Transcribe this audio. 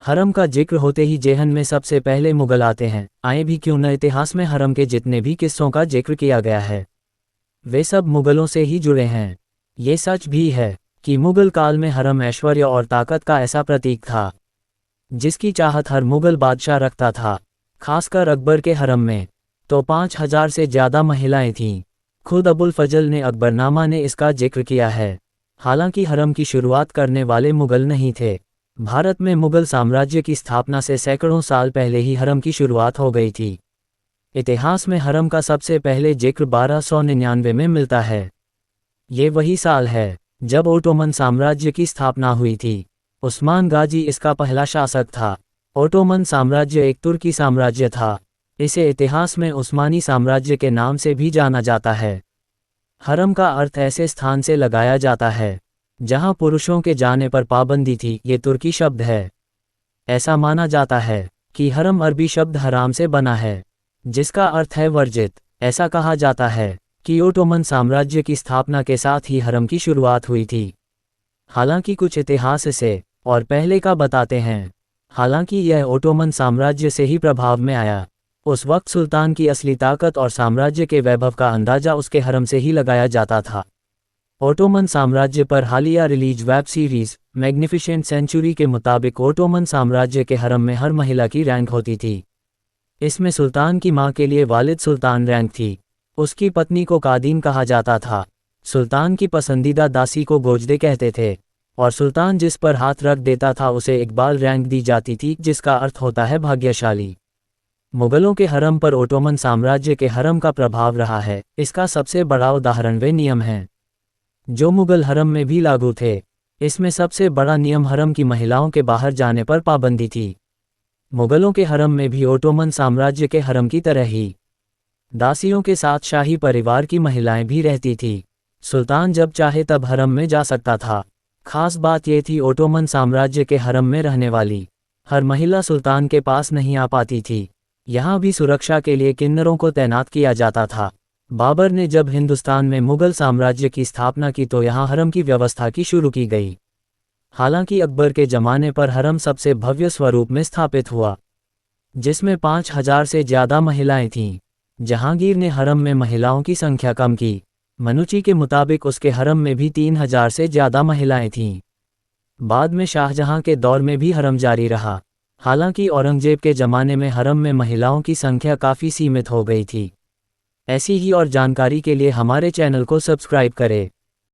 हरम का जिक्र होते ही जेहन में सबसे पहले मुगल आते हैं। आए भी क्यों न, इतिहास में हरम के जितने भी किस्सों का जिक्र किया गया है वे सब मुगलों से ही जुड़े हैं। ये सच भी है कि मुगल काल में हरम ऐश्वर्य और ताकत का ऐसा प्रतीक था जिसकी चाहत हर मुगल बादशाह रखता था। खासकर अकबर के हरम में तो 5000 से ज़्यादा महिलाएं थीं। खुद अबुल फजल ने अकबरनामा ने इसका जिक्र किया है। हालांकि हरम की शुरुआत करने वाले मुगल नहीं थे। भारत में मुगल साम्राज्य की स्थापना से सैकड़ों साल पहले ही हरम की शुरुआत हो गई थी। इतिहास में हरम का सबसे पहले जिक्र 1299 में मिलता है। ये वही साल है जब ओटोमन साम्राज्य की स्थापना हुई थी। उस्मान गाजी इसका पहला शासक था। ओटोमन साम्राज्य एक तुर्की साम्राज्य था। इसे इतिहास में उस्मानी साम्राज्य के नाम से भी जाना जाता है। हरम का अर्थ ऐसे स्थान से लगाया जाता है जहां पुरुषों के जाने पर पाबंदी थी। ये तुर्की शब्द है। ऐसा माना जाता है कि हरम अरबी शब्द हराम से बना है जिसका अर्थ है वर्जित। ऐसा कहा जाता है कि ओटोमन साम्राज्य की स्थापना के साथ ही हरम की शुरुआत हुई थी। हालांकि कुछ इतिहास इसे और पहले का बताते हैं। हालांकि यह ओटोमन साम्राज्य से ही प्रभाव में आया। उस वक्त सुल्तान की असली ताकत और साम्राज्य के वैभव का अंदाजा उसके हरम से ही लगाया जाता था। ओटोमन साम्राज्य पर हालिया release web series magnificent century के मुताबिक ओटोमन साम्राज्य के हरम में हर महिला की रैंक होती थी। इसमें सुल्तान की मां के लिए वालिद सुल्तान रैंक थी। उसकी पत्नी को कादीन कहा जाता था। सुल्तान की पसंदीदा दासी को गोजदे कहते थे और सुल्तान जिस पर हाथ रख देता था उसे इकबाल रैंक दी जाती थी, जिसका अर्थ होता है भाग्यशाली। मुगलों के हरम पर ओटोमन साम्राज्य के हरम का प्रभाव रहा है। इसका सबसे बड़ा उदाहरण वे नियम हैं जो मुगल हरम में भी लागू थे। इसमें सबसे बड़ा नियम हरम की महिलाओं के बाहर जाने पर पाबंदी थी। मुगलों के हरम में भी ओटोमन साम्राज्य के हरम की तरह ही दासियों के साथ शाही परिवार की महिलाएं भी रहती थी। सुल्तान जब चाहे तब हरम में जा सकता था। खास बात यह थी ओटोमन साम्राज्य के हरम में रहने वाली हर महिला सुल्तान के पास नहीं आ पाती थी। यहाँ भी सुरक्षा के लिए किन्नरों को तैनात किया जाता था। बाबर ने जब हिंदुस्तान में मुगल साम्राज्य की स्थापना की तो यहाँ हरम की व्यवस्था की शुरू की गई। हालांकि अकबर के ज़माने पर हरम सबसे भव्य स्वरूप में स्थापित हुआ जिसमें 5000 से ज़्यादा महिलाएं थीं। जहांगीर ने हरम में महिलाओं की संख्या कम की। मनुची के मुताबिक उसके हरम में भी 3000 से ज़्यादा महिलाएं थीं। बाद में शाहजहां के दौर में भी हरम जारी रहा। हालांकि औरंगजेब के ज़माने में हरम में महिलाओं की संख्या काफ़ी सीमित हो गई थी। ऐसी ही और जानकारी के लिए हमारे चैनल को सब्सक्राइब करें।